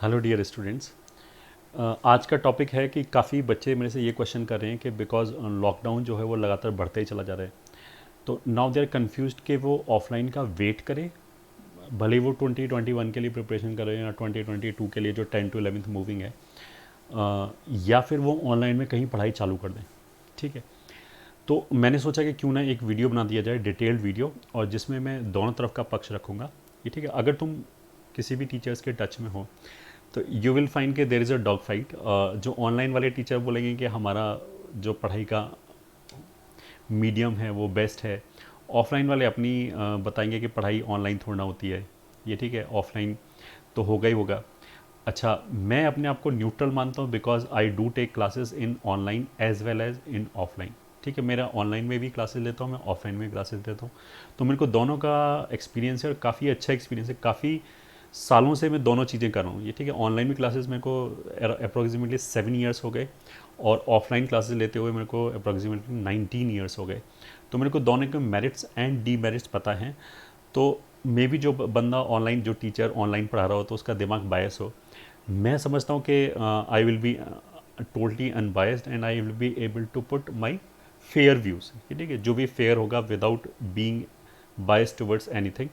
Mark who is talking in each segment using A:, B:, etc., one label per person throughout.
A: Hello dear students. आज का topic है कि काफ़ी बच्चे मेरे से ये क्वेश्चन कर रहे हैं कि बिकॉज लॉकडाउन जो है वो लगातार बढ़ते ही चला जा रहा है, तो नाउ दे आर कन्फ्यूज्ड कि वो ऑफलाइन का वेट करें, भले ही वो 2021 के लिए प्रिपरेशन कर रहे हैं या 2022 के लिए जो 10 to 11th मूविंग है, या फिर वो ऑनलाइन में कहीं पढ़ाई चालू कर दें। ठीक है, तो मैंने सोचा कि क्यों ना एक वीडियो बना दिया जाए, डिटेल्ड वीडियो, और जिसमें मैं दोनों तरफ का पक्ष रखूँगा। ये ठीक है, अगर तुम किसी भी टीचर्स के टच में हो तो यू विल फाइंड कि there is a dog fight. जो ऑनलाइन वाले टीचर बोलेंगे कि हमारा जो पढ़ाई का मीडियम है वो बेस्ट है, ऑफलाइन वाले अपनी बताएंगे कि पढ़ाई ऑनलाइन थोड़ा ना होती है। ये ठीक है, ऑफलाइन तो होगा ही होगा। अच्छा, मैं अपने आप को न्यूट्रल मानता हूँ because I do take classes in online as well as in offline. ठीक है, मेरा ऑनलाइन में भी क्लासेस लेता हूँ, मैं ऑफलाइन में भी क्लासेस लेता हूँ, तो मेरे को दोनों का एक्सपीरियंस है और काफ़ी अच्छा एक्सपीरियंस है। काफ़ी सालों से मैं दोनों चीज़ें कर रहा हूँ। ये ठीक है, ऑनलाइन में क्लासेस मेरे को अप्रोक्सीमेटली 7 ईयर्स हो गए और ऑफलाइन क्लासेस लेते हुए मेरे को अप्रोक्सीमेटली 19 ईयर्स हो गए। तो मेरे को दोनों के मेरिट्स एंड डीमेरिट्स पता हैं। तो मे बी जो बंदा ऑनलाइन, जो टीचर ऑनलाइन पढ़ा रहा हो तो उसका दिमाग बायस हो। मैं समझता हूँ कि I will be totally unbiased and I will be able to put my fair views. ठीक है, जो भी फेयर होगा without being biased towards anything.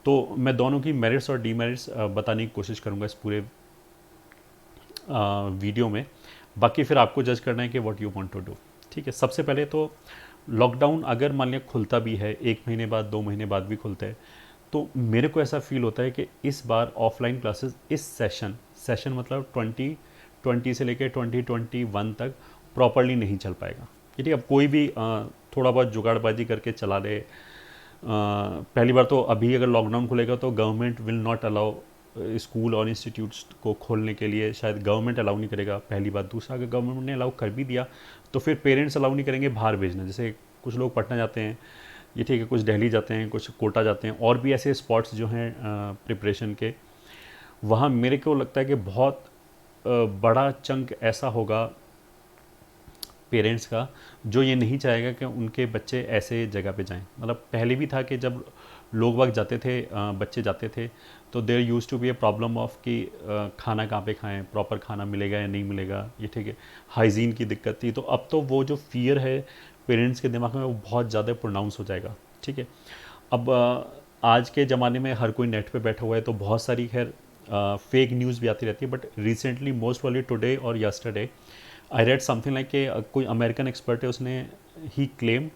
A: तो मैं दोनों की मेरिट्स और डीमेरिट्स बताने की कोशिश करूँगा इस पूरे वीडियो में। बाकी फिर आपको जज करना है कि what you want to do. ठीक है, सबसे पहले तो लॉकडाउन अगर मान लिया खुलता भी है, 1 महीने बाद 2 महीने बाद भी खुलता है, तो मेरे को ऐसा फील होता है कि इस बार ऑफलाइन क्लासेस इस सेशन सेशन मतलब 2020 से लेकर 2021 तक प्रॉपरली नहीं चल पाएगा। ठीक है, अब कोई भी थोड़ा बहुत जुगाड़बाजी करके चला ले। पहली बार तो अभी अगर लॉकडाउन खुलेगा तो government will not allow school और इंस्टीट्यूट्स को खोलने के लिए, शायद गवर्नमेंट अलाउ नहीं करेगा, पहली बात। दूसरा, अगर गवर्नमेंट ने अलाउ कर भी दिया तो फिर पेरेंट्स अलाउ नहीं करेंगे बाहर भेजना। जैसे कुछ लोग पटना जाते हैं, ये ठीक है, कुछ दिल्ली जाते हैं, कुछ कोटा जाते हैं, और भी ऐसे स्पॉट्स जो हैं प्रिपरेशन के, वहाँ मेरे को लगता है कि बहुत बड़ा चंक ऐसा होगा पेरेंट्स का जो ये नहीं चाहेगा कि उनके बच्चे ऐसे जगह पे जाएं। मतलब पहले भी था कि जब लोग वक्त जाते थे, बच्चे जाते थे, तो there use to be a problem of कि खाना कहाँ पे खाएं, प्रॉपर खाना मिलेगा या नहीं मिलेगा। ये ठीक है, हाइजीन की दिक्कत थी। तो अब तो वो जो फियर है पेरेंट्स के दिमाग में वो बहुत ज़्यादा प्रोनाउंस हो जाएगा। ठीक है, अब आज के ज़माने में हर कोई नेट पे बैठा हुआ है, तो बहुत सारी खैर फेक न्यूज़ भी आती रहती है। But recently, most probably today और yesterday, I read something like कि कोई अमेरिकन एक्सपर्ट है, उसने ही क्लेम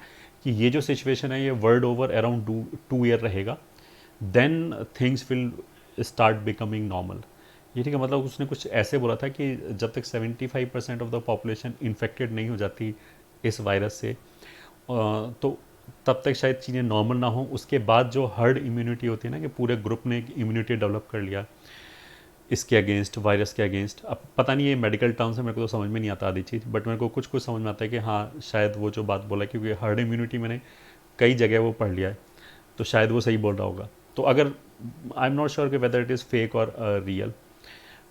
A: कि ये जो सिचुएशन है ये वर्ल्ड ओवर अराउंड 2 ईयर रहेगा, then things will start becoming normal. ये ठीक है, मतलब उसने कुछ ऐसे बोला था कि जब तक 75% ऑफ द पॉपुलेशन इन्फेक्टेड नहीं हो जाती इस वायरस से, तो तब तक शायद चीज़ें नॉर्मल ना हो। उसके बाद जो हर्ड इम्यूनिटी होती है ना, कि पूरे ग्रुप ने एक इम्यूनिटी डेवलप कर लिया इसके अगेंस्ट, वायरस के अगेंस्ट। अब पता नहीं, ये मेडिकल टर्म्स है, मेरे को तो समझ में नहीं आता आधी चीज़, बट मेरे को कुछ कुछ समझ में आता है कि हाँ शायद वो जो बात बोला, क्योंकि हर्ड इम्यूनिटी मैंने कई जगह वो पढ़ लिया है, तो शायद वो सही बोल रहा होगा। तो अगर, आई एम नॉट श्योर कि वेदर इट इज़ फेक और रियल,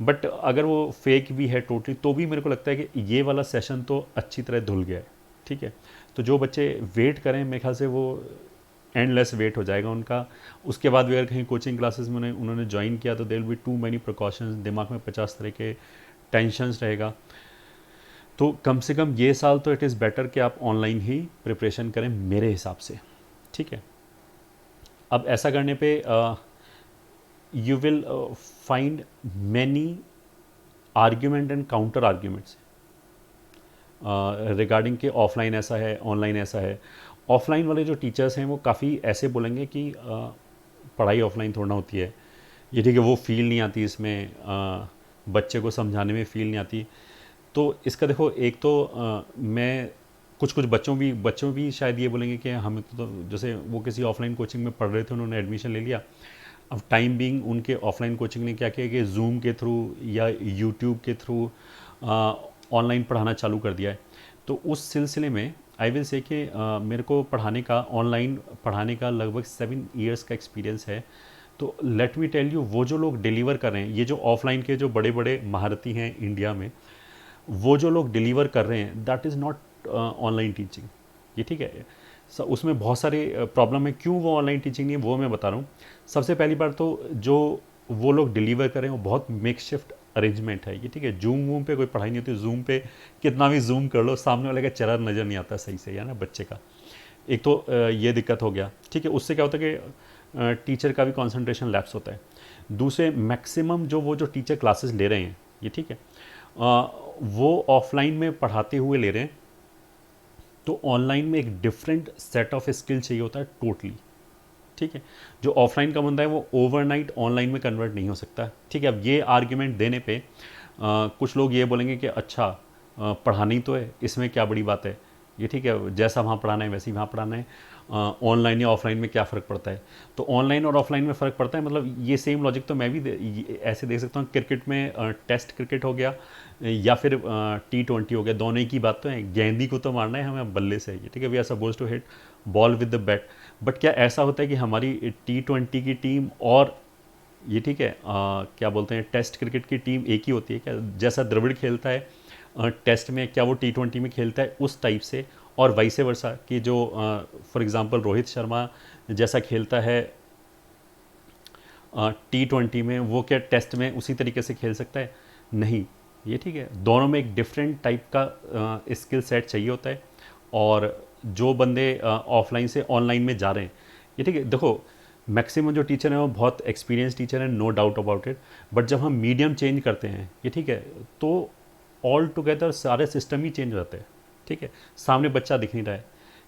A: बट अगर वो फेक भी है टोटली, तो भी मेरे को लगता है कि ये वाला सेशन तो अच्छी तरह धुल गया है। ठीक है, तो जो बच्चे वेट करें, मेरे ख्याल से वो एंडलेस वेट हो जाएगा उनका। उसके बाद भी अगर कहीं कोचिंग क्लासेस में उन्होंने ज्वाइन किया तो there be too many precautions, दिमाग में 50 तरह के टेंशन्स रहेगा। तो कम से कम ये साल तो इट इज़ बेटर कि आप ऑनलाइन ही प्रिपरेशन करें मेरे हिसाब से। ठीक है, अब ऐसा करने पे you will find many argument and counter arguments regarding कि ऑफलाइन ऐसा है, ऑनलाइन ऐसा है। ऑफलाइन वाले जो टीचर्स हैं वो काफ़ी ऐसे बोलेंगे कि पढ़ाई ऑफलाइन थोड़ा ना होती है। ये ठीक है, वो फील नहीं आती इसमें, बच्चे को समझाने में फील नहीं आती। तो इसका देखो, एक तो मैं कुछ कुछ बच्चों भी शायद ये बोलेंगे कि हमें तो जैसे वो किसी ऑफलाइन कोचिंग में पढ़ रहे थे, उन्होंने एडमिशन ले लिया। अब टाइम बीइंग उनके ऑफलाइन कोचिंग ने क्या किया कि जूम के थ्रू या यूट्यूब के थ्रू ऑनलाइन पढ़ाना चालू कर दिया है। तो उस सिलसिले में आई विल से कि मेरे को पढ़ाने का, ऑनलाइन पढ़ाने का लगभग 7 ईयर्स का एक्सपीरियंस है। तो लेट मी टेल यू, वो जो लोग डिलीवर कर रहे हैं, ये जो ऑफलाइन के जो बड़े बड़े महारथी हैं इंडिया में, वो जो लोग डिलीवर कर रहे हैं, that is not online teaching. ये ठीक है, उसमें बहुत सारे प्रॉब्लम है। क्यों वो ऑनलाइन टीचिंग नहीं है वो मैं बता रहा हूँ। सबसे पहली बार तो जो वो लोग डिलीवर करें वो बहुत मेक शिफ्ट अरेंजमेंट है ये, ठीक है। जूम वूम पे कोई पढ़ाई नहीं होती, जूम पे कितना भी जूम कर लो सामने वाले का चेहरा नज़र नहीं आता सही से, है ना, बच्चे का। एक तो ये दिक्कत हो गया, ठीक है। उससे क्या होता है कि टीचर का भी कंसंट्रेशन लैप्स होता है। दूसरे मैक्सिमम जो टीचर क्लासेस ले रहे हैं ये, ठीक है, वो ऑफलाइन में पढ़ाते हुए ले रहे हैं, तो ऑनलाइन में एक डिफरेंट सेट ऑफ स्किल चाहिए होता है टोटली, ठीक है। जो ऑफलाइन का बंदा है वो ओवरनाइट ऑनलाइन में कन्वर्ट नहीं हो सकता, ठीक है। अब ये आर्ग्यूमेंट देने पे कुछ लोग ये बोलेंगे कि अच्छा पढ़ानी तो है, इसमें क्या बड़ी बात है, ये ठीक है, जैसा वहाँ पढ़ाना है वैसे ही वहाँ पढ़ाना है, ऑनलाइन या ऑफलाइन में क्या फ़र्क पड़ता है। तो ऑनलाइन और ऑफलाइन में फ़र्क पड़ता है, मतलब ये सेम लॉजिक तो मैं भी ऐसे देख सकता हूँ। क्रिकेट में टेस्ट क्रिकेट हो गया या फिर T20 हो गया, दोनों ही की बात तो है, गेंदी को तो मारना है हमें बल्ले से, ये ठीक है, we are suppose to hit ball with the bat. But क्या ऐसा होता है कि हमारी T20 की टीम और ये ठीक है क्या बोलते हैं टेस्ट क्रिकेट की टीम एक ही होती है क्या? जैसा द्रविड़ खेलता है टेस्ट में, क्या वो T20 में खेलता है उस टाइप से? और वाइसे वर्सा कि जो फॉर एग्जांपल रोहित शर्मा जैसा खेलता है T20 में, वो क्या टेस्ट में उसी तरीके से खेल सकता है? नहीं, ये ठीक है, दोनों में एक डिफरेंट टाइप का स्किल सेट चाहिए होता है। और जो बंदे ऑफलाइन से ऑनलाइन में जा रहे हैं, ये ठीक है, देखो मैक्सिमम जो टीचर हैं वो बहुत experience teacher no, doubt about it but. बट जब हम मीडियम चेंज करते हैं, ये ठीक है, तो ऑल टुगेदर सारे सिस्टम ही चेंज हो जाते हैं, ठीक है। सामने बच्चा दिख नहीं रहा है,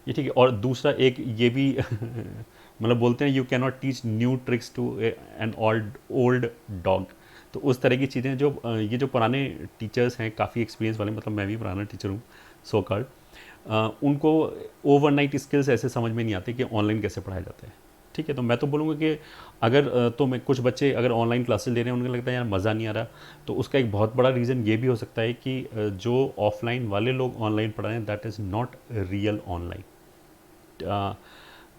A: ये ठीक है। और दूसरा एक ये भी मतलब बोलते हैं you can not teach new tricks to an old dog. तो उस तरह की चीज़ें जो ये जो पुराने टीचर्स हैं काफ़ी एक्सपीरियंस वाले, मतलब मैं भी पुराना टीचर हूँ सो कॉल्ड, उनको ओवरनाइट स्किल्स ऐसे समझ में नहीं आते कि ऑनलाइन कैसे पढ़ाया जाता है, ठीक है। तो मैं तो बोलूँगा कि अगर तो मैं कुछ बच्चे अगर ऑनलाइन क्लासेस ले रहे हैं उनको लगता है यार मज़ा नहीं आ रहा, तो उसका एक बहुत बड़ा रीज़न ये भी हो सकता है कि जो ऑफलाइन वाले लोग ऑनलाइन पढ़ा रहे हैं that is not real online.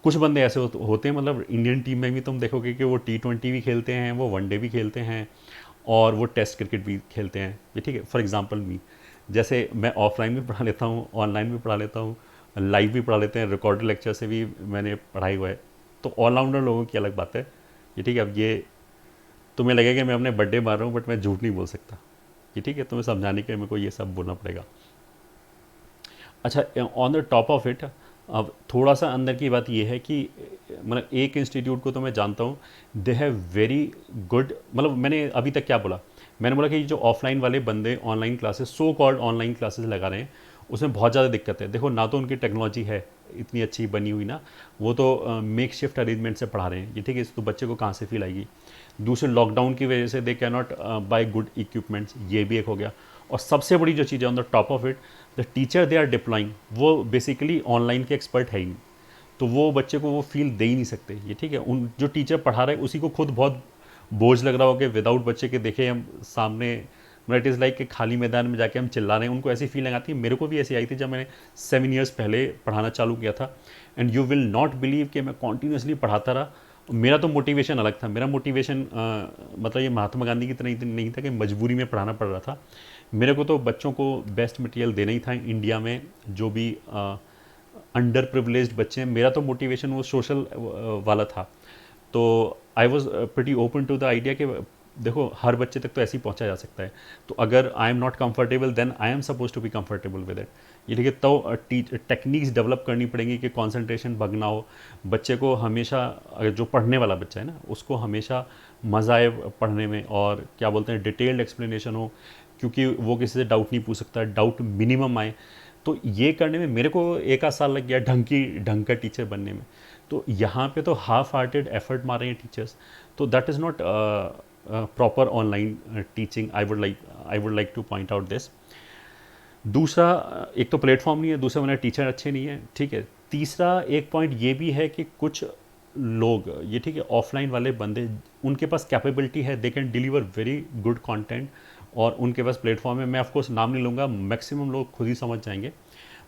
A: कुछ बंदे ऐसे होते हैं, मतलब इंडियन टीम में भी तुम देखोगे कि वो T20 भी खेलते हैं, वो वनडे भी खेलते हैं और वो टेस्ट क्रिकेट भी खेलते हैं, ये ठीक है। फॉर एग्जांपल मी, जैसे मैं ऑफलाइन भी पढ़ा लेता हूँ, ऑनलाइन भी पढ़ा लेता हूँ, लाइव भी पढ़ा लेते हैं, रिकॉर्डेड लेक्चर से भी मैंने पढ़ाई हुआ है। तो ऑलराउंडर लोगों की अलग बात है, ये ठीक है। अब ये तुम्हें लगेगा कि मैं अपने बर्थडे मार रहा हूँ, बट मैं झूठ नहीं बोल सकता, ये ठीक है। तुम्हें समझाने के लिए मेरे को ये सब बोलना पड़ेगा। अच्छा, on the top of it, अब थोड़ा सा अंदर की बात ये है कि मतलब एक इंस्टीट्यूट को तो मैं जानता हूँ, दे हैव वेरी गुड, मतलब मैंने अभी तक क्या बोला, मैंने बोला कि जो ऑफलाइन वाले बंदे online classes, so called online classes लगा रहे हैं, उसमें बहुत ज़्यादा दिक्कत है। देखो ना तो उनकी टेक्नोलॉजी है इतनी अच्छी बनी हुई ना, वो तो मेक शिफ्ट अरेंजमेंट से पढ़ा रहे हैं, ये ठीक है, तो बच्चे को कहाँ से फील आएगी। दूसरे लॉकडाउन की वजह से they can not by good equipments, ये भी एक हो गया। और सबसे बड़ी जो चीज़ है on the top of it, the teacher they are deploying, वो बेसिकली ऑनलाइन के एक्सपर्ट है ही नहीं, तो वो बच्चे को वो फील दे ही नहीं सकते, ये ठीक है। उन जो टीचर पढ़ा रहे हैं उसी को खुद बहुत बोझ लग रहा हो कि विदाउट बच्चे के देखे हम सामने, मतलब इट इज़ लाइक कि खाली मैदान में जाके हम चिल्ला रहे हैं, उनको ऐसी फीलिंग आती है। मेरे को भी ऐसी आई थी जब मैंने 7 ईयर्स पहले पढ़ाना चालू किया था, and you will not believe कि मैं कॉन्टीन्यूसली पढ़ाता रहा। मेरा तो मोटिवेशन अलग था, मेरा मोटिवेशन मतलब ये महात्मा गांधी की तरह नहीं था कि मजबूरी में पढ़ाना पड़ रहा था। मेरे को तो बच्चों को बेस्ट मटेरियल देना ही था इंडिया में, जो भी अंडर प्रिविलेज्ड बच्चे हैं। मेरा तो मोटिवेशन वो सोशल वाला था। तो I was pretty open to the idea कि देखो हर बच्चे तक तो ऐसे ही पहुंचा जा सकता है, तो अगर I am not comfortable then I am suppose to be comfortable with it, ये ठीक है। तो टेक्निक्स डेवलप करनी पड़ेंगी कि कंसंट्रेशन भग ना हो, बच्चे को हमेशा, अगर जो पढ़ने वाला बच्चा है ना उसको हमेशा मज़ा आए पढ़ने में, और क्या बोलते हैं डिटेल्ड एक्सप्लेनेशन हो, क्योंकि वो किसी से डाउट नहीं पूछ सकता, डाउट मिनिमम आए। तो ये करने में मेरे को 1 आध साल लग गया ढंग का टीचर बनने में। तो यहाँ पे तो हाफ हार्टेड एफर्ट मार रहे हैं टीचर्स, तो that is not proper online teaching. I would like two point out this. दूसरा, एक तो प्लेटफॉर्म नहीं है, दूसरा मैंने टीचर अच्छे नहीं है, ठीक है। तीसरा एक पॉइंट ये भी है कि कुछ लोग, ये ठीक है, ऑफलाइन वाले बंदे, उनके पास कैपेबिलिटी है, they can deliver very good content, और उनके पास प्लेटफॉर्म है। मैं ऑफकोर्स नाम नहीं लूँगा, मैक्सिमम लोग खुद ही समझ जाएंगे,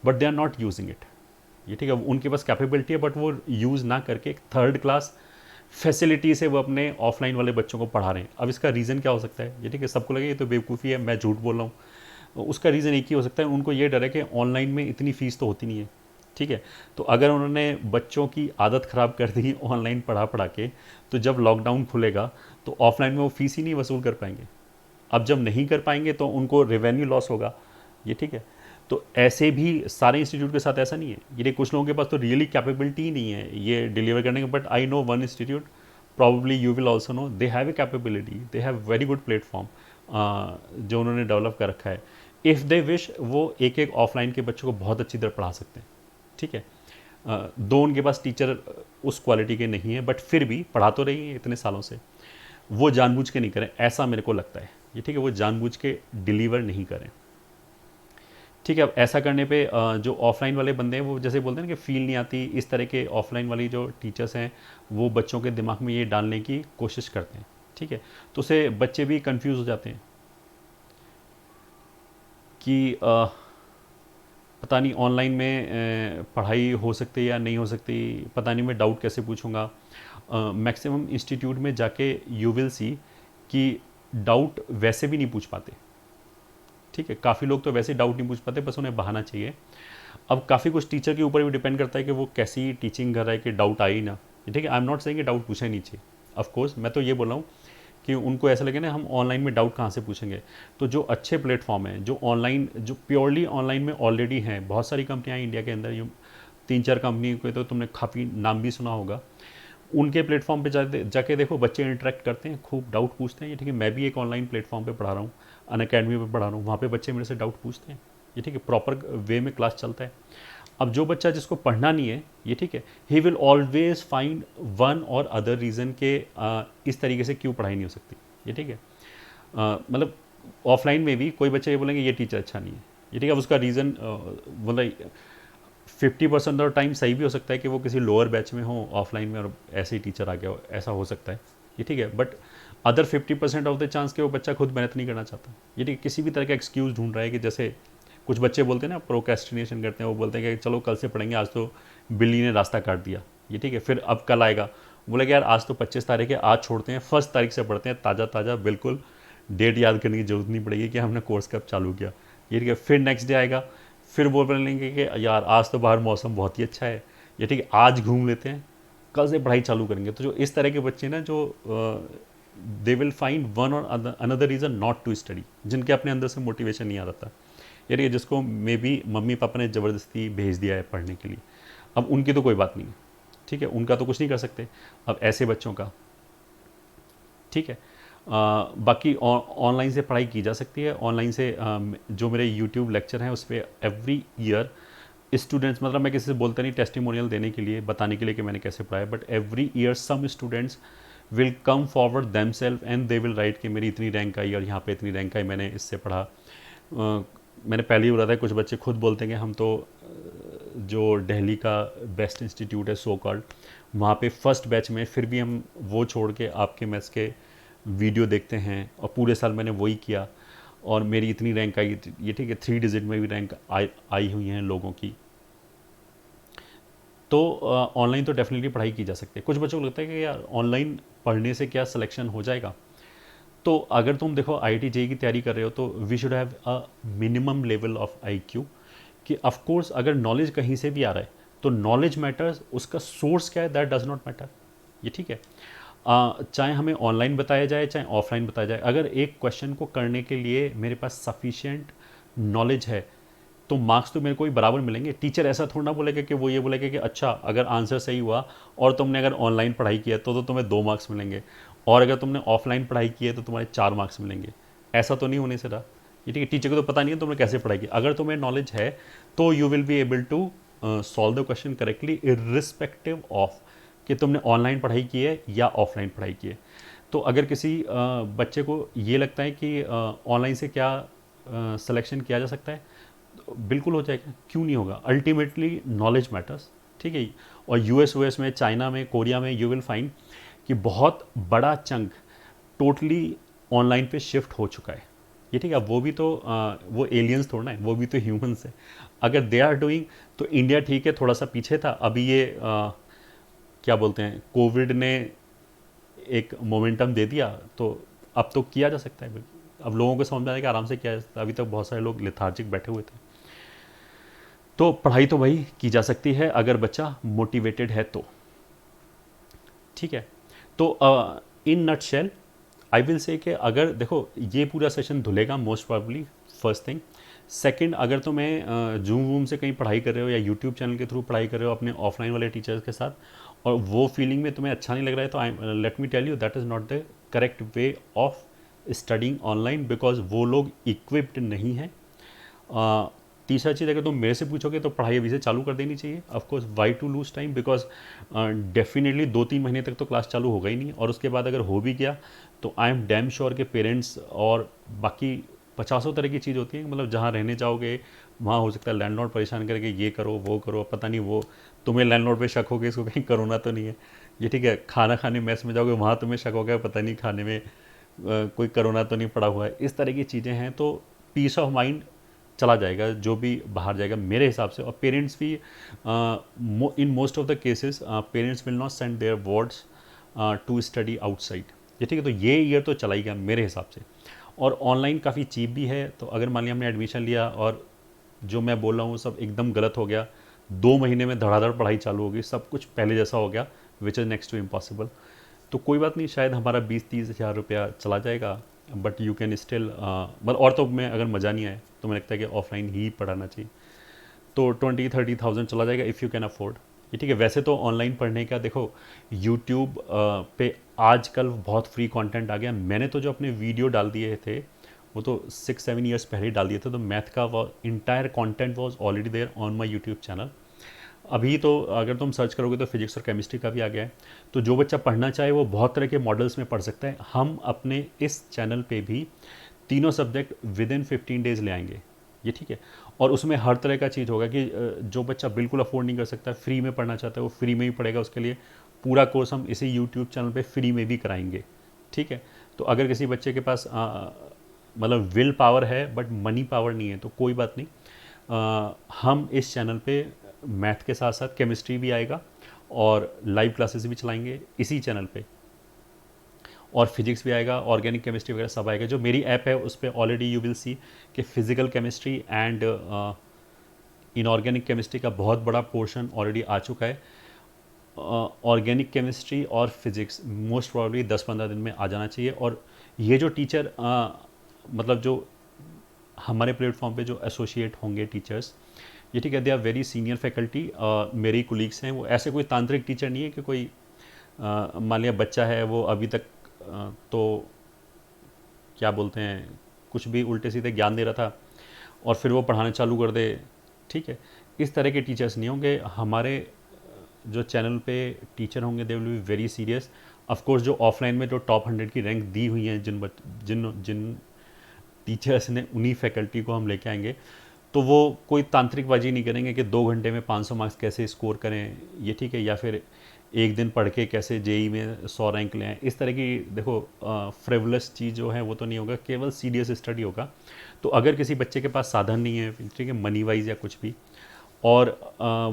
A: but they are not using it, ये ठीक है। उनके पास कैपेबिलिटी है बट वो यूज़ ना करके एक थर्ड क्लास फैसिलिटी से वो अपने ऑफलाइन वाले बच्चों को पढ़ा रहे हैं। अब इसका रीज़न क्या हो सकता है, ये ठीक है, सबको लगे ये तो बेवकूफ़ी है, मैं झूठ बोल रहा हूँ। उसका रीज़न एक ही हो सकता है, उनको ये डर है कि ऑनलाइन में इतनी फ़ीस तो होती नहीं है, ठीक है। तो अगर उन्होंने बच्चों की आदत ख़राब कर दी ऑनलाइन पढ़ा पढ़ा के, तो जब लॉकडाउन खुलेगा तो ऑफलाइन में वो फीस ही नहीं वसूल कर पाएंगे। अब जब नहीं कर पाएंगे तो उनको रेवेन्यू लॉस होगा। ये ठीक है। तो ऐसे भी सारे इंस्टीट्यूट के साथ ऐसा नहीं है, ये कुछ लोगों के पास तो रियली कैपेबिलिटी ही नहीं है ये डिलीवर करने का। But I know one institute, probably you will also know, they have a capability, they have very good platform जो उन्होंने डेवलप कर रखा है। इफ़ दे विश वो एक एक ऑफलाइन के बच्चों को बहुत अच्छी तरह पढ़ा सकते हैं। ठीक है। दो उनके पास टीचर उस क्वालिटी के नहीं है, बट फिर भी पढ़ा तो रही है इतने सालों से। वो जानबूझ के नहीं करें, ऐसा मेरे को लगता है। ये ठीक है, वो जानबूझ के डिलीवर नहीं करें। ठीक है। अब ऐसा करने पे जो ऑफलाइन वाले बंदे हैं वो जैसे बोलते हैं ना कि फील नहीं आती, इस तरह के ऑफलाइन वाली जो टीचर्स हैं वो बच्चों के दिमाग में ये डालने की कोशिश करते हैं। ठीक है। तो उससे बच्चे भी कंफ्यूज हो जाते हैं कि पता नहीं ऑनलाइन में पढ़ाई हो सकती है या नहीं हो सकती, पता नहीं मैं डाउट कैसे पूछूंगा। मैक्सिमम इंस्टीट्यूट में जाके यू विल सी कि डाउट वैसे भी नहीं पूछ पाते। ठीक है। काफ़ी लोग तो वैसे डाउट नहीं पूछ पाते, बस उन्हें बहाना चाहिए। अब काफ़ी कुछ टीचर के ऊपर भी डिपेंड करता है कि वो कैसी टीचिंग कर रहा है कि डाउट आ ही ना। ठीक है। आई एम नॉट सेइंग कि डाउट पूछा ही नहीं चाहिए, ऑफ कोर्स। मैं तो ये बोल रहा हूँ कि उनको ऐसा लगे ना हम ऑनलाइन में डाउट कहाँ से पूछेंगे। तो जो अच्छे प्लेटफॉर्म हैं, जो ऑनलाइन, जो प्योरली ऑनलाइन में ऑलरेडी हैं, बहुत सारी कंपनियाँ इंडिया के अंदर, ये 3-4 कंपनी के तो तुमने काफ़ी नाम भी सुना होगा। उनके प्लेटफॉर्म पे जाके देखो, बच्चे इंटरेक्ट करते हैं, खूब डाउट पूछते हैं। ये ठीक है। मैं भी एक ऑनलाइन प्लेटफॉर्म पे पढ़ा रहा हूँ, अन अकेडमी पे पढ़ा रहा हूँ, वहाँ पे बच्चे मेरे से डाउट पूछते हैं। ये ठीक है। प्रॉपर वे में क्लास चलता है। अब जो बच्चा जिसको पढ़ना नहीं है, ये ठीक है, he will always find one और अदर रीज़न के इस तरीके से क्यों पढ़ाई नहीं हो सकती। ये ठीक है। मतलब ऑफलाइन में भी कोई बच्चा ये बोलेंगे ये टीचर अच्छा नहीं है। ये ठीक है। अब उसका रीज़न मतलब 50% और टाइम सही भी हो सकता है कि वो किसी लोअर बैच में हो ऑफलाइन में और ऐसे ही टीचर आ गया हो, ऐसा हो सकता है। ये ठीक है। But other 50% of the chance कि वो बच्चा खुद मेहनत नहीं करना चाहता। ये ठीक है। किसी भी तरह का एक्सक्यूज़ ढूंढ रहा है कि जैसे कुछ बच्चे बोलते हैं ना, प्रोक्रेस्टिनेशन करते हैं, वो बोलते हैं कि चलो कल से पढ़ेंगे, आज तो बिल्ली ने रास्ता काट दिया। ये ठीक है। फिर अब कल आएगा, बोले कि यार आज तो 25 तारीख है, आज छोड़ते हैं, 1 तारीख से पढ़ते हैं, ताज़ा ताज़ा, बिल्कुल डेट याद करने की जरूरत नहीं पड़ेगी कि हमने कोर्स कब चालू किया। ये ठीक है। फिर नेक्स्ट डे आएगा, फिर बोल लेंगे कि यार आज तो बाहर मौसम बहुत ही अच्छा है, ये ठीक है, आज घूम लेते हैं, कल से पढ़ाई चालू करेंगे। तो जो इस तरह के बच्चे ना, जो दे विल फाइंड वन और another reason not to study, जिनके अपने अंदर से मोटिवेशन नहीं आ रहा था, यानी जिसको मे बी मम्मी पापा ने ज़बरदस्ती भेज दिया है पढ़ने के लिए। अब उनकी तो कोई बात नहीं है। ठीक है। उनका तो कुछ नहीं कर सकते अब ऐसे बच्चों का। ठीक है। बाकी ऑनलाइन से पढ़ाई की जा सकती है। ऑनलाइन से जो मेरे यूट्यूब लेक्चर हैं उस पर एवरी ईयर स्टूडेंट्स, मतलब मैं किसी से बोलता नहीं टेस्टिमोनियल देने के लिए, बताने के लिए कि मैंने कैसे पढ़ाया, but every year some students will come forward them self and they will write कि मेरी इतनी रैंक आई और यहाँ पे इतनी रैंक आई, मैंने इससे पढ़ा। मैंने पहले ही बोला था, कुछ बच्चे खुद बोलते हैं कि हम तो जो दिल्ली का बेस्ट इंस्टीट्यूट है सो कॉल्ड, वहाँ पे फर्स्ट बैच में, फिर भी हम वो छोड़ के आपके मैथ्स के वीडियो देखते हैं और पूरे साल मैंने वही किया और मेरी इतनी रैंक आई। ये ठीक है। 3 डिजिट में भी रैंक आई हुई हैं लोगों की। तो ऑनलाइन तो डेफिनेटली पढ़ाई की जा सकती है। कुछ बच्चों को लगता है कि यार ऑनलाइन पढ़ने से क्या सिलेक्शन हो जाएगा। तो अगर तुम देखो IIT JEE की तैयारी कर रहे हो तो we should have a minimum level of IQ, कि ऑफ कोर्स अगर नॉलेज कहीं से भी आ रहा है तो नॉलेज मैटर्स, उसका सोर्स क्या है दैट डज नॉट मैटर। ये ठीक है। चाहे हमें ऑनलाइन बताया जाए चाहे ऑफलाइन बताया जाए, अगर एक क्वेश्चन को करने के लिए मेरे पास सफिशिएंट नॉलेज है तो मार्क्स तो मेरे को भी बराबर मिलेंगे। टीचर ऐसा थोड़ा ना बोलेगा कि वो ये बोलेगा कि अच्छा अगर आंसर सही हुआ और तुमने अगर ऑनलाइन पढ़ाई की है तो तुम्हें 2 मार्क्स मिलेंगे, और अगर तुमने ऑफलाइन पढ़ाई की है तो तुम्हारे 4 मार्क्स मिलेंगे। ऐसा तो नहीं होने से रहा। ये ठीक है। टीचर को तो पता नहीं है तुमने कैसे पढ़ाई की। अगर तुम्हें नॉलेज है तो you will be able to solve the question correctly irrespective of कि तुमने ऑनलाइन पढ़ाई की है या ऑफलाइन पढ़ाई की है। तो अगर किसी बच्चे को ये लगता है कि ऑनलाइन से क्या सिलेक्शन किया जा सकता है, तो बिल्कुल हो जाएगा, क्यों नहीं होगा। Ultimately knowledge matters. ठीक है। और US में, चाइना में, कोरिया में यू विल फाइंड कि बहुत बड़ा चंक टोटली ऑनलाइन पे शिफ्ट हो चुका है। ये ठीक है। अब वो भी तो वो एलियंस थोड़ा है, वो भी तो ह्यूमंस है। अगर दे आर डूइंग तो इंडिया ठीक है थोड़ा सा पीछे था। अभी ये क्या बोलते हैं, कोविड ने एक मोमेंटम दे दिया तो अब तो किया जा सकता है। बिल्कुल अब लोगों को समझ में आया कि आराम से किया जा सकता है। अभी तक बहुत सारे लोग लेथार्जिक बैठे हुए थे। तो पढ़ाई तो वही की जा सकती है अगर बच्चा मोटिवेटेड है तो, ठीक है। तो इन नट शेल आई विल से कि अगर देखो ये पूरा सेशन धुलेगा most probably, first thing. Second, अगर तुम्हें जूम वूम से कहीं पढ़ाई कर रहे हो या यूट्यूब चैनल के थ्रू पढ़ाई कर रहे हो अपने ऑफलाइन वाले टीचर्स के साथ और वो फीलिंग में तुम्हें अच्छा नहीं लग रहा है, तो I let me tell you that is not the correct way of studying online, because वो लोग इक्विप्ड नहीं हैं। तीसरा चीज़, अगर तुम मेरे से पूछोगे तो पढ़ाई अभी से चालू कर देनी चाहिए। Of course why to lose time, because definitely 2-3 महीने तक तो क्लास चालू होगा ही नहीं, और उसके बाद अगर हो भी गया तो आई एम डैम श्योर के पेरेंट्स और बाकी पचासों तरह की चीज़ होती है, मतलब जहाँ रहने जाओगे वहाँ हो सकता है लैंडलॉर्ड परेशान करके ये करो वो करो, पता नहीं वो तुम्हें लैंडलॉर्ड पे शक हो गया इसको कहीं कोरोना तो नहीं है, ये ठीक है। खाना खाने मेस में जाओगे वहाँ तुम्हें शक हो गया पता नहीं खाने में कोई कोरोना तो नहीं पड़ा हुआ है, इस तरह की चीज़ें हैं। तो पीस ऑफ माइंड चला जाएगा जो भी बाहर जाएगा मेरे हिसाब से। और पेरेंट्स भी in most of the cases parents will not send their wards to study outside, ये ठीक है। तो ये ईयर तो चला ही गया मेरे हिसाब से। और ऑनलाइन काफ़ी चीप भी है, तो अगर मान लिया हमने एडमिशन लिया और जो मैं बोल रहा हूँ सब एकदम गलत हो गया, 2 महीने में धड़ाधड़ पढ़ाई चालू होगी, सब कुछ पहले जैसा हो गया, which is next to impossible, तो कोई बात नहीं, शायद हमारा 20-30 हज़ार रुपया चला जाएगा, बट यू कैन स्टिल मतलब। और तो मैं अगर मज़ा नहीं आए तो मुझे लगता है कि ऑफलाइन ही पढ़ाना चाहिए, तो 20-30 थाउजेंड चला जाएगा इफ़ यू कैन अफोर्ड, ये ठीक है। वैसे तो ऑनलाइन पढ़ने का देखो यूट्यूब पे आजकल बहुत फ्री कंटेंट आ गया। मैंने तो जो अपने वीडियो डाल दिए थे वो तो 6-7 ईयर्स पहले ही डाल दिए थे, तो मैथ का वो entire content was already there on my YouTube channel. अभी तो अगर तुम सर्च करोगे तो फिजिक्स और केमिस्ट्री का भी आ गया है, तो जो बच्चा पढ़ना चाहे वो बहुत तरह के मॉडल्स में पढ़ सकता है। हम अपने इस चैनल पे भी तीनों सब्जेक्ट विद इन 15 डेज ले आएंगे, ये ठीक है। और उसमें हर तरह का चीज़ होगा कि जो बच्चा बिल्कुल अफोर्ड नहीं कर सकता, फ्री में पढ़ना चाहता है, वो फ्री में ही पढ़ेगा। उसके लिए पूरा कोर्स हम इसी यूट्यूब चैनल पे फ्री में भी कराएंगे, ठीक है। तो अगर किसी बच्चे के पास मतलब विल पावर है बट मनी पावर नहीं है तो कोई बात नहीं, हम इस चैनल पे मैथ के साथ साथ केमिस्ट्री भी आएगा और लाइव क्लासेस भी चलाएंगे इसी चैनल पे, और फिजिक्स भी आएगा, ऑर्गेनिक केमिस्ट्री वगैरह सब आएगा। जो मेरी ऐप है उस पर ऑलरेडी यू विल सी कि physical chemistry and inorganic chemistry का बहुत बड़ा पोर्शन ऑलरेडी आ चुका है। ऑर्गेनिक केमिस्ट्री और फिजिक्स मोस्ट प्रॉब्ली 10-15 दिन में आ जाना चाहिए। और ये जो टीचर मतलब जो हमारे प्लेटफॉर्म पे जो एसोसिएट होंगे टीचर्स, ये ठीक है, they are very senior faculty, मेरी कोलीग्स हैं, वो ऐसे कोई तांत्रिक टीचर नहीं है कि कोई मान लिया बच्चा है वो अभी तक तो क्या बोलते हैं कुछ भी उल्टे सीधे ज्ञान दे रहा था और फिर वो पढ़ाना चालू कर दे, ठीक है। इस तरह के टीचर्स नहीं होंगे हमारे जो चैनल पे टीचर होंगे, they will be very serious. Of course जो ऑफलाइन में जो टॉप 100 की रैंक दी हुई हैं जिन जिन टीचर्स ने, उन्हीं फैकल्टी को हम लेके आएंगे। तो वो कोई तांत्रिकबाजी नहीं करेंगे कि 2 घंटे में 500 मार्क्स कैसे स्कोर करें, ये ठीक है, या फिर एक दिन पढ़ के कैसे जेई में 100 रैंक लें। इस तरह की देखो फ्रिवलस चीज़ जो है वो तो नहीं होगा, केवल सीरियस स्टडी होगा। तो अगर किसी बच्चे के पास साधन नहीं है, ठीक है, मनी वाइज या कुछ भी, और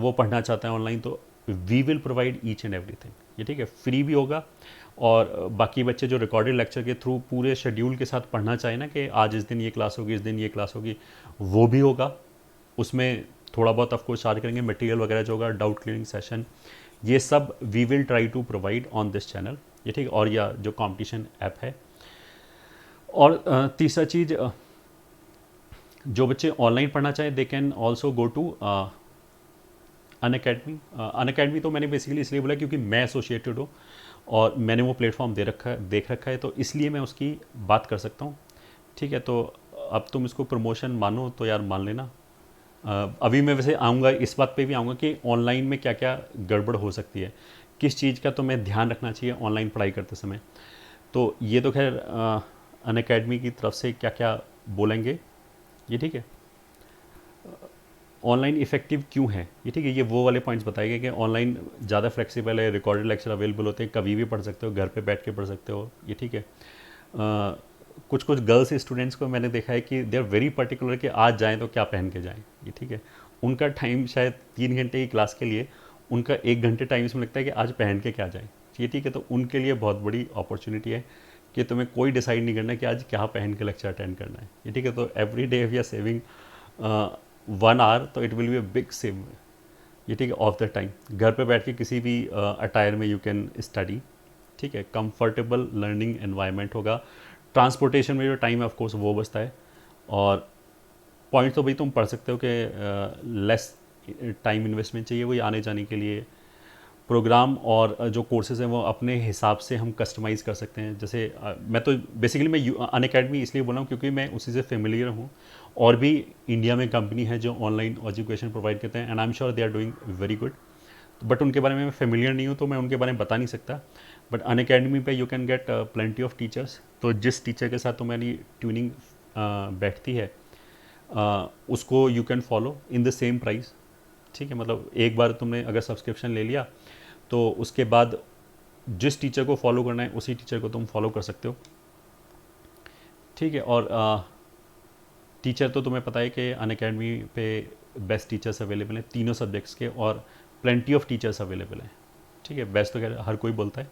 A: वो पढ़ना चाहता है ऑनलाइन, तो we will provide each and everything, ये ठीक है, फ्री भी होगा। और बाकी बच्चे जो रिकॉर्डेड लेक्चर के थ्रू पूरे शेड्यूल के साथ पढ़ना चाहे ना कि आज इस दिन ये क्लास होगी, इस दिन ये क्लास होगी, वो भी होगा। उसमें थोड़ा बहुत ऑफकोर्स चार्ज करेंगे, मटेरियल वगैरह जो होगा, डाउट क्लियरिंग सेशन, ये सब we will try to provide on this channel, ये ठीक है। और या जो कंपटीशन ऐप है। और तीसरा चीज़, जो बच्चे ऑनलाइन पढ़ना चाहें they can also go to Unacademy. Unacademy तो मैंने बेसिकली इसलिए बोला क्योंकि मैं एसोसिएटेड हूँ और मैंने वो प्लेटफॉर्म देख रखा है, तो इसलिए मैं उसकी बात कर सकता हूँ, ठीक है। तो अब तुम इसको प्रमोशन मानो तो यार मान लेना। अभी मैं वैसे आऊँगा, इस बात पे भी आऊँगा कि ऑनलाइन में क्या क्या गड़बड़ हो सकती है, किस चीज़ का तुम्हें ध्यान रखना चाहिए ऑनलाइन पढ़ाई करते समय। तो ये तो खैर अनअकैडमी की तरफ से क्या क्या बोलेंगे, ये ठीक है। ऑनलाइन इफेक्टिव क्यों है, ये ठीक है, ये वो वाले पॉइंट्स बताए गए कि ऑनलाइन ज़्यादा फ्लेक्सिबल है, रिकॉर्डेड लेक्चर अवेलेबल होते हैं, कभी भी पढ़ सकते हो, घर पे बैठ के पढ़ सकते हो, ये ठीक है। कुछ कुछ गर्ल्स स्टूडेंट्स को मैंने देखा है कि दे आर वेरी पर्टिकुलर कि आज जाएँ तो क्या पहन के जाएँ, ये ठीक है। उनका टाइम शायद 3 घंटे की क्लास के लिए उनका 1 घंटे टाइम इसमें लगता है कि आज पहन के क्या जाएँ, ये ठीक है। तो उनके लिए बहुत बड़ी अपॉर्चुनिटी है कि तुम्हें कोई डिसाइड नहीं करना कि आज क्या पहन के लेक्चर अटेंड करना है, ये ठीक है। तो every day we are saving one hour तो it will be a big save, ये ठीक है, ऑफ द टाइम घर पे बैठ के किसी भी अटायर में यू कैन स्टडी, ठीक है, कंफर्टेबल लर्निंग एनवायरनमेंट होगा, ट्रांसपोर्टेशन में जो टाइम है ऑफकोर्स वो बचता है, और पॉइंट तो भाई तुम पढ़ सकते हो कि लेस टाइम इन्वेस्टमेंट चाहिए वही आने जाने के लिए, प्रोग्राम और जो कोर्सेज हैं वो अपने हिसाब से हम कस्टमाइज़ कर सकते हैं। जैसे मैं तो बेसिकली मैं अनअकैडमी इसलिए बोल रहा हूँ क्योंकि मैं उसी से फेमिलियर हूँ, और भी इंडिया में कंपनी है जो ऑनलाइन एजुकेशन प्रोवाइड करते हैं, and I am sure they are doing very good, but उनके बारे में मैं फेमिलियर नहीं हूँ तो मैं उनके बारे में बता नहीं सकता। बट अनअकैडमी पे you can get plenty of teachers, तो जिस टीचर के साथ तुम्हारी ट्यूनिंग बैठती है उसको you can follow in the same price, ठीक है, मतलब एक बार तुमने अगर सब्सक्रिप्शन ले लिया तो उसके बाद जिस टीचर को फॉलो करना है उसी टीचर को तुम फॉलो कर सकते हो, ठीक है। और टीचर तो तुम्हें पता है कि अनअकैडमी पे बेस्ट टीचर्स अवेलेबल हैं तीनों सब्जेक्ट्स के, और प्लेंटी ऑफ टीचर्स अवेलेबल हैं, ठीक है, बेस्ट तो खैर हर कोई बोलता है,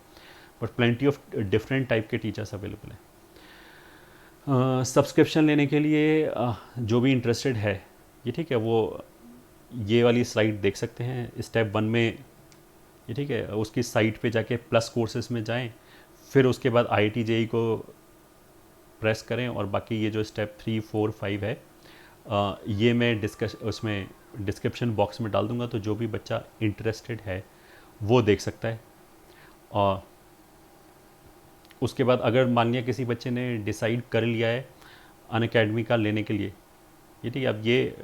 A: but plenty of different type के टीचर्स अवेलेबल हैं। सब्सक्रिप्शन लेने के लिए जो भी इंटरेस्टेड है ये ठीक है, वो ये वाली स्लाइड देख सकते हैं स्टेप 1 में, ये ठीक है, उसकी साइट पे जाके प्लस कोर्सेज में जाएं, फिर उसके बाद IIT JEE को प्रेस करें, और बाकी ये जो स्टेप 3, 4, 5 है ये मैं उसमें डिस्क्रिप्शन बॉक्स में डाल दूंगा, तो जो भी बच्चा इंटरेस्टेड है वो देख सकता है। और उसके बाद अगर मान लिया किसी बच्चे ने डिसाइड कर लिया है अनअकैडमी का लेने के लिए, ये ठीक है, अब ये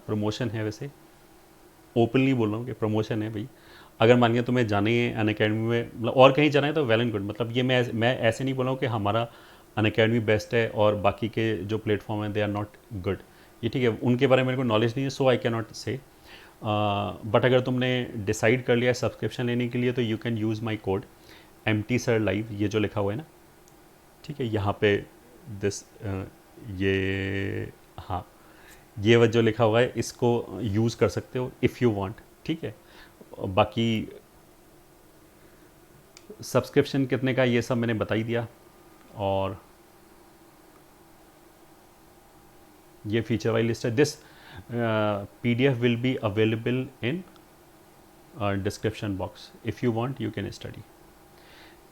A: प्रमोशन है, वैसे ओपनली बोल रहा हूँ कि प्रमोशन है भाई, अगर मान लिया तुम्हें जाना ही है अनअकैडमी में, मतलब और कहीं जाना है तो वेल एंड गुड, मतलब ये मैं ऐसे नहीं बोल रहा हूँ कि हमारा अनअकैडमी बेस्ट है और बाकी के जो प्लेटफॉर्म हैं दे आर नॉट गुड, ये ठीक है, उनके बारे में मेरे को नॉलेज नहीं है, सो आई कैन नॉट से, बट अगर तुमने डिसाइड कर लिया सब्सक्रिप्शन लेने के लिए तो you can use my code MT sir live, ये जो लिखा हुआ है ना, ठीक है, यहाँ पे दिस ये, हाँ, ये वह जो लिखा हुआ है इसको यूज़ कर सकते हो इफ़ यू वांट, ठीक है। बाकी सब्सक्रिप्शन कितने का ये सब मैंने बता ही दिया, और ये फीचर वाली लिस्ट है। This PDF will be available in description box, if you want you can study,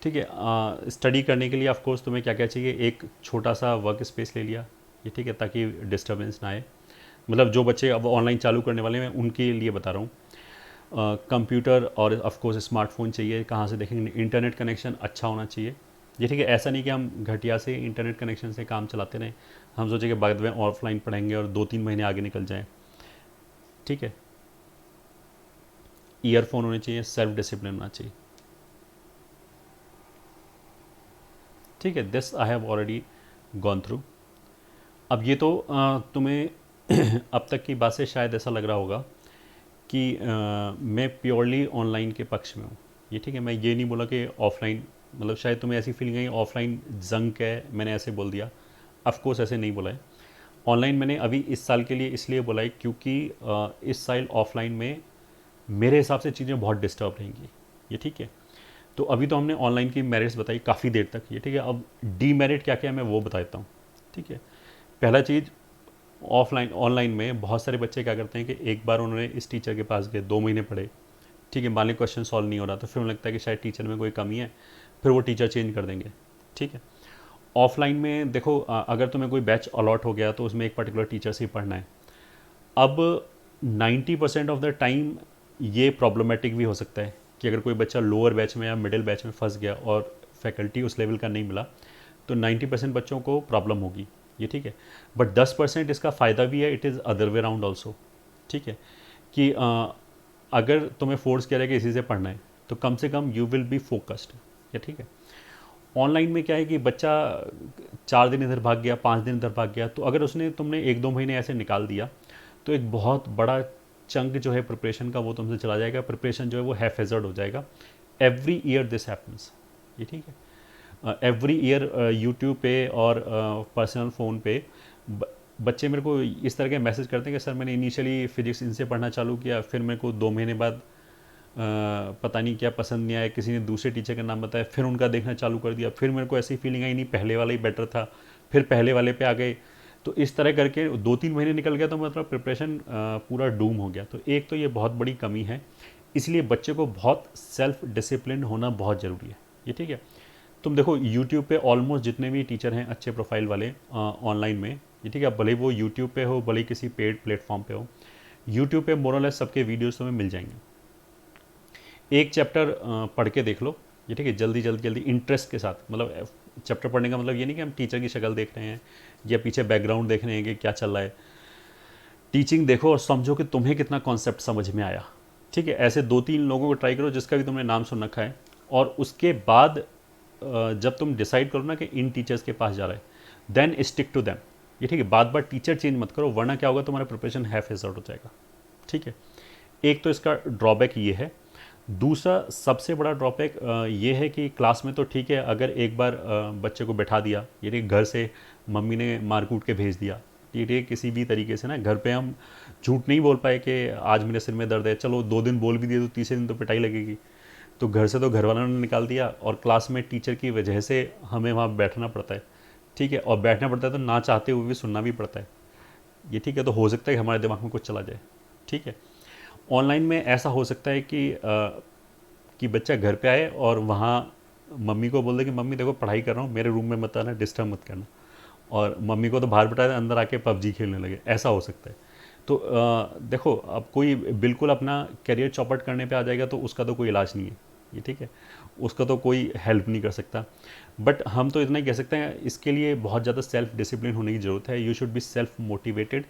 A: ठीक है। स्टडी करने के लिए ऑफ कोर्स तुम्हें क्या क्या चाहिए, एक छोटा सा वर्क स्पेस ले लिया, ये ठीक है, ताकि डिस्टर्बेंस ना आए, मतलब जो बच्चे अब ऑनलाइन चालू करने वाले हैं उनके लिए बता रहा हूँ। कंप्यूटर और ऑफ कोर्स स्मार्टफोन चाहिए, कहाँ से देखेंगे, इंटरनेट कनेक्शन अच्छा होना चाहिए, ये ठीक है, ऐसा नहीं कि हम घटिया से इंटरनेट कनेक्शन से काम चलाते रहें, हम सोचे कि बाद में ऑफलाइन पढ़ेंगे और 2-3 महीने आगे निकल जाएं, ठीक है। ईयरफोन होने चाहिए, सेल्फ डिसिप्लिन होना चाहिए, ठीक है। This I have already gone through. अब ये तो तुम्हें अब तक की बात से शायद ऐसा लग रहा होगा कि मैं प्योरली ऑनलाइन के पक्ष में हूँ, ये ठीक है, मैं ये नहीं बोला कि ऑफलाइन, मतलब शायद तुम्हें ऐसी फीलिंग आई ऑफलाइन जंक है, मैंने ऐसे बोल दिया, ऑफ कोर्स ऐसे नहीं बोला है। ऑनलाइन मैंने अभी इस साल के लिए इसलिए बोला है क्योंकि इस साल ऑफलाइन में मेरे हिसाब से चीज़ें बहुत डिस्टर्ब रहेंगी, ये ठीक है। तो अभी तो हमने ऑनलाइन की मेरिट्स बताई काफ़ी देर तक, ये ठीक है, अब डीमेरिट क्या क्या है मैं वो बता देता हूँ, ठीक है। पहला चीज़, ऑफलाइन ऑनलाइन में बहुत सारे बच्चे क्या करते हैं कि एक बार उन्होंने इस टीचर के पास गए, 2 महीने पढ़े, ठीक है, मान ली क्वेश्चन सॉल्व नहीं हो रहा तो फिर उन्हें लगता है कि शायद टीचर में कोई कमी है, फिर वो टीचर चेंज कर देंगे, ठीक है। ऑफलाइन में देखो अगर तुम्हें कोई बैच अलॉट हो गया तो उसमें एक पर्टिकुलर टीचर से ही पढ़ना है। अब 90% ऑफ द टाइम ये प्रॉब्लमेटिक भी हो सकता है कि अगर कोई बच्चा लोअर बैच में या मिडिल बैच में फंस गया और फैकल्टी उस लेवल का नहीं मिला तो 90% बच्चों को प्रॉब्लम होगी, ये ठीक है। बट 10% इसका फ़ायदा भी है, it is other way round also, ठीक है, कि अगर तुम्हें फोर्स किया जाए कि इसी से पढ़ना है तो कम से कम यू विल बी फोकस्ड, या ठीक है। ऑनलाइन में क्या है कि बच्चा 4 दिन इधर भाग गया, 5 दिन इधर भाग गया, तो अगर उसने तुमने 1-2 महीने ऐसे निकाल दिया तो एक बहुत बड़ा चंक जो है प्रिपरेशन का वो तुमसे चला जाएगा, प्रिपरेशन जो है वो हैफेजर्ड हो जाएगा। एवरी ईयर दिस हैपन्स, ये ठीक है, एवरी ईयर यूट्यूब पे और पर्सनल फ़ोन पे बच्चे मेरे को इस तरह के मैसेज करते हैं कि सर मैंने इनिशियली फिजिक्स इनसे पढ़ना चालू किया, फिर मेरे को 2 महीने बाद पता नहीं क्या पसंद नहीं आया, किसी ने दूसरे टीचर का नाम बताया, फिर उनका देखना चालू कर दिया, फिर मेरे को ऐसी फीलिंग आई नहीं पहले वाला ही बेटर था, फिर पहले वाले पे आ गए, तो इस तरह करके 2-3 महीने निकल गया तो मतलब प्रिपरेशन पूरा डूम हो गया। तो एक तो ये बहुत बड़ी कमी है, इसलिए बच्चे को बहुत सेल्फ डिसिप्लिन होना बहुत ज़रूरी है। ये ठीक है। तुम देखो यूट्यूब पे ऑलमोस्ट जितने भी टीचर हैं अच्छे प्रोफाइल वाले ऑनलाइन में, ये ठीक है, भले वो यूट्यूब पे हो भले किसी पेड प्लेटफॉर्म पे हो, यूट्यूब पे मोरलेस सबके वीडियोस तुम्हें मिल जाएंगे। एक चैप्टर पढ़ के देख लो, ये ठीक है, जल्दी जल्दी जल्दी इंटरेस्ट के साथ। मतलब चैप्टर पढ़ने का मतलब ये नहीं कि हम टीचर की शक्ल देख रहे हैं या पीछे बैकग्राउंड देख रहे हैं कि क्या चल रहा है। टीचिंग देखो और समझो कि तुम्हें कितना कॉन्सेप्ट समझ में आया। ठीक है, ऐसे 2-3 लोगों को ट्राई करो जिसका भी तुमने नाम सुन रखा है, और उसके बाद जब तुम डिसाइड करो ना कि इन टीचर्स के पास जा रहा है, देन स्टिक टू दैम। ये ठीक है, बार बार टीचर चेंज मत करो, वरना क्या होगा, तुम्हारा प्रिपरेशन हैफ हेजर्ड हो जाएगा। ठीक है, एक तो इसका ड्रॉबैक ये है। दूसरा सबसे बड़ा ड्रॉबैक ये है कि क्लास में तो ठीक है, अगर एक बार बच्चे को बैठा दिया, ये घर से मम्मी ने मार कूट के भेज दिया, ये किसी भी तरीके से ना, घर पे हम झूठ नहीं बोल पाए कि आज मेरे सिर में दर्द है, चलो 2 दिन बोल भी दिए तो तीसरे दिन तो पिटाई लगेगी। तो घर से तो घर वालों ने निकाल दिया, और क्लास में टीचर की वजह से हमें वहाँ बैठना पड़ता है। ठीक है, और बैठना पड़ता है तो ना चाहते हुए भी सुनना भी पड़ता है। ये ठीक है, तो हो सकता है कि हमारे दिमाग में कुछ चला जाए। ठीक है, ऑनलाइन में ऐसा हो सकता है कि बच्चा घर पे आए और वहाँ मम्मी को बोल दे कि मम्मी देखो पढ़ाई कर रहा हूँ, मेरे रूम में मत आना, डिस्टर्ब मत करना, और मम्मी को तो बाहर बिठा दे, अंदर आके पबजी खेलने लगे, ऐसा हो सकता है। तो देखो, अब कोई बिल्कुल अपना करियर चौपट करने पे आ जाएगा तो उसका तो कोई इलाज नहीं है। ये ठीक है, उसका तो कोई हेल्प नहीं कर सकता। बट हम तो इतना ही कह सकते हैं, इसके लिए बहुत ज़्यादा सेल्फ डिसिप्लिन होने की ज़रूरत है। You should be self motivated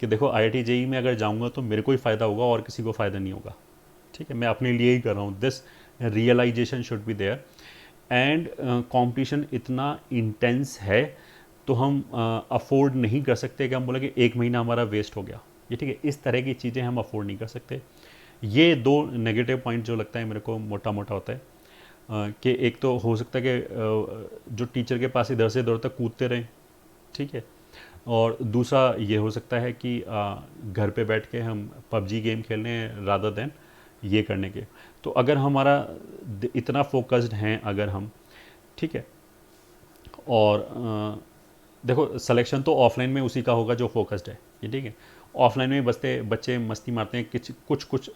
A: कि देखो IIT JEE में अगर जाऊँगा तो मेरे को ही फ़ायदा होगा और किसी को फ़ायदा नहीं होगा। ठीक है, मैं अपने लिए ही कर रहा हूँ। This realisation should be there. And competition इतना इंटेंस है तो हम अफोर्ड नहीं कर सकते कि हम बोले कि 1 महीना हमारा वेस्ट हो गया। ये ठीक है, इस तरह की चीज़ें हम अफोर्ड नहीं कर सकते। ये 2 नेगेटिव पॉइंट जो लगता है मेरे को मोटा मोटा होता है, कि एक तो हो सकता है कि जो टीचर के पास इधर से इधर तक कूदते रहें। ठीक है, और दूसरा ये हो सकता है कि घर पे बैठ के हम पबजी गेम खेल रहे हैं रादर देन ये करने के। तो अगर हमारा इतना फोकस्ड हैं अगर हम, ठीक है, और देखो सिलेक्शन तो ऑफलाइन में उसी का होगा जो फोकस्ड है। ये ठीक है, ऑफलाइन में बच्चे मस्ती मारते हैं, कुछ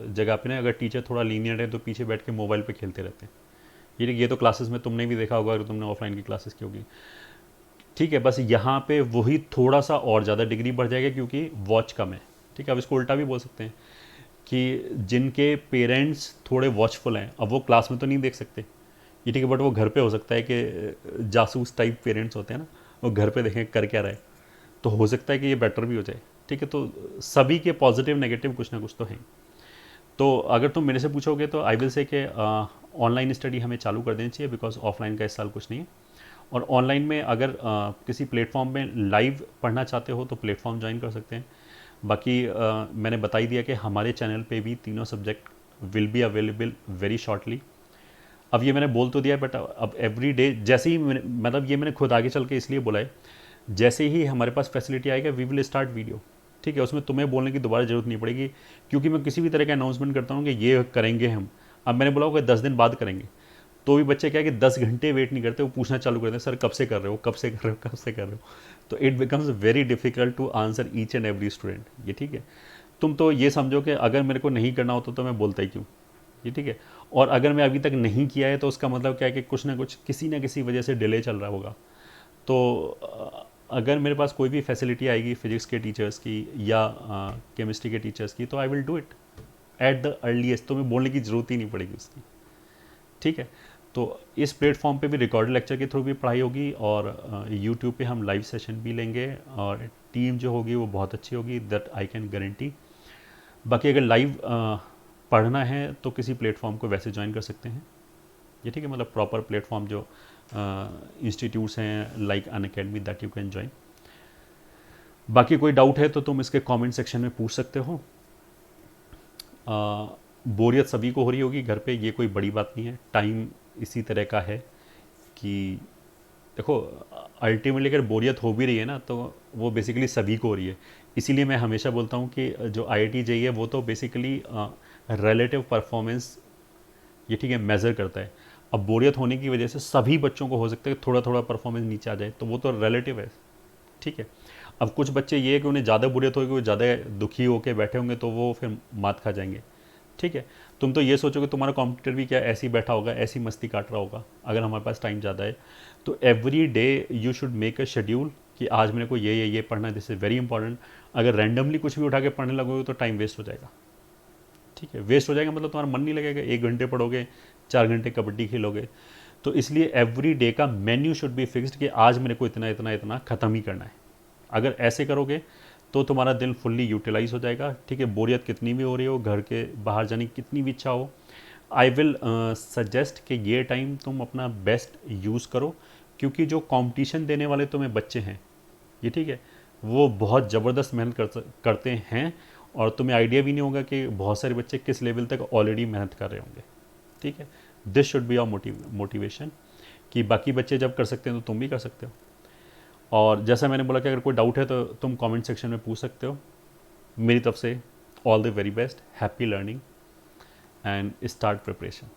A: जगह पे ना, अगर टीचर थोड़ा लीनियंट है तो पीछे बैठ के मोबाइल पे खेलते रहते हैं। ये तो क्लासेस में तुमने भी देखा होगा अगर तुमने ऑफलाइन की क्लासेस की होगी। ठीक है, बस यहाँ पे वही थोड़ा सा और ज़्यादा डिग्री बढ़ जाएगा क्योंकि वॉच कम है। ठीक है, अब इसको उल्टा भी बोल सकते हैं कि जिनके पेरेंट्स थोड़े वॉचफुल हैं, अब वो क्लास में तो नहीं देख सकते, ये ठीक है, बट वो घर पे हो सकता है कि जासूस टाइप पेरेंट्स होते हैं ना, वो घर पे देखें कर क्या रहे, तो हो सकता है कि ये बेटर भी हो जाए। ठीक है, तो सभी के पॉजिटिव नेगेटिव कुछ ना कुछ तो हैं। तो अगर तुम मेरे से पूछोगे तो आई विल से कि ऑनलाइन स्टडी हमें चालू कर देनी चाहिए, बिकॉज ऑफलाइन का इस साल कुछ नहीं है। और ऑनलाइन में अगर किसी प्लेटफॉर्म में लाइव पढ़ना चाहते हो तो प्लेटफॉर्म ज्वाइन कर सकते हैं। बाकी मैंने बता ही दिया कि हमारे चैनल पे भी तीनों subject will be available very shortly. अब ये मैंने बोल तो दिया है, बट अब एवरी डे जैसे ही मतलब ये मैंने खुद आगे चल के इसलिए बोला है, जैसे ही हमारे पास फैसिलिटी आएगा वी विल स्टार्ट वीडियो। ठीक है, उसमें तुम्हें बोलने की दोबारा ज़रूरत नहीं पड़ेगी, क्योंकि मैं किसी भी तरह का अनाउंसमेंट करता हूँ कि ये करेंगे हम, अब मैंने बोला होगा 10 दिन बाद करेंगे, तो भी बच्चे क्या है कि 10 घंटे वेट नहीं करते, वो पूछना चालू करते हैं, सर कब से कर रहे हो, कब से कर रहे हो, कब से कर रहे हो। तो it becomes very difficult to answer each and every student. ये ठीक है, तुम तो ये समझो कि अगर मेरे को नहीं करना होता तो मैं बोलता ही क्यों। ये ठीक है, और अगर मैं अभी तक नहीं किया है तो उसका मतलब क्या है कि कुछ ना कुछ किसी ना किसी वजह से डिले चल रहा होगा। तो अगर मेरे पास कोई भी फैसिलिटी आएगी फिजिक्स के टीचर्स की या केमिस्ट्री के टीचर्स की, तो I will do it at the earliest, तो मैं बोलने की ज़रूरत ही नहीं पड़ेगी उसकी। ठीक है, तो इस प्लेटफॉर्म पे भी रिकॉर्डेड लेक्चर के थ्रू भी पढ़ाई होगी, और यूट्यूब पे हम लाइव सेशन भी लेंगे, और टीम जो होगी वो बहुत अच्छी होगी, दैट आई कैन गारंटी। बाकी अगर लाइव पढ़ना है तो किसी प्लेटफॉर्म को वैसे ज्वाइन कर सकते हैं। ये ठीक है, मतलब प्रॉपर प्लेटफॉर्म जो इंस्टीट्यूट्स हैं like Unacademy, that you can join. बाकी कोई डाउट है तो तुम इसके कमेंट सेक्शन में पूछ सकते हो। बोरियत सभी को हो रही होगी घर पे, ये कोई बड़ी बात नहीं है, टाइम इसी तरह का है कि देखो अल्टीमेटली अगर बोरियत हो भी रही है ना तो वो बेसिकली सभी को हो रही है। इसीलिए मैं हमेशा बोलता हूँ कि जो IIT JEE है वो तो बेसिकली रिलेटिव परफॉर्मेंस, ये ठीक है, मेज़र करता है। अब बोरियत होने की वजह से सभी बच्चों को हो सकता है कि थोड़ा थोड़ा परफॉर्मेंस नीचे आ जाए, तो वो तो रिलेटिव है। ठीक है। अब कुछ बच्चे ये है कि उन्हें ज़्यादा बुरे होगी, वो ज़्यादा दुखी होकर बैठे होंगे तो वो फिर मात खा जाएंगे। ठीक है, तुम तो ये सोचोगे तुम्हारा कॉम्पिटिटर भी क्या ऐसे ही बैठा होगा, ऐसी मस्ती काट रहा होगा, अगर हमारे पास टाइम ज़्यादा है। तो every day you should make a schedule कि आज मेरे को ये पढ़ना है, दिस इज़ वेरी इंपॉर्टेंट। अगर रैंडमली कुछ भी उठा के पढ़ने लगोगे तो टाइम वेस्ट हो जाएगा। ठीक है, वेस्ट हो जाएगा मतलब तुम्हारा मन नहीं लगेगा, 1 घंटे पढ़ोगे, 4 घंटे कबड्डी खेलोगे। तो इसलिए एवरी डे का मेन्यू शुड बी फिक्स्ड कि आज मेरे को इतना इतना इतना ख़त्म ही करना है। अगर ऐसे करोगे तो तुम्हारा दिन फुल्ली यूटिलाइज हो जाएगा। ठीक है, बोरियत कितनी भी हो रही हो, घर के बाहर जाने की कितनी भी इच्छा हो, आई विल सजेस्ट कि ये टाइम तुम अपना बेस्ट यूज़ करो, क्योंकि जो कंपटीशन देने वाले तुम्हें बच्चे हैं ये, ठीक है, वो बहुत ज़बरदस्त मेहनत करते हैं, और तुम्हें आइडिया भी नहीं होगा कि बहुत सारे बच्चे किस लेवल तक ऑलरेडी मेहनत कर रहे होंगे। ठीक है, this should be our motivation कि बाकी बच्चे जब कर सकते हैं तो तुम भी कर सकते हो। और जैसा मैंने बोला कि अगर कोई डाउट है तो तुम कमेंट सेक्शन में पूछ सकते हो। मेरी तरफ से all the very best, happy learning and start preparation.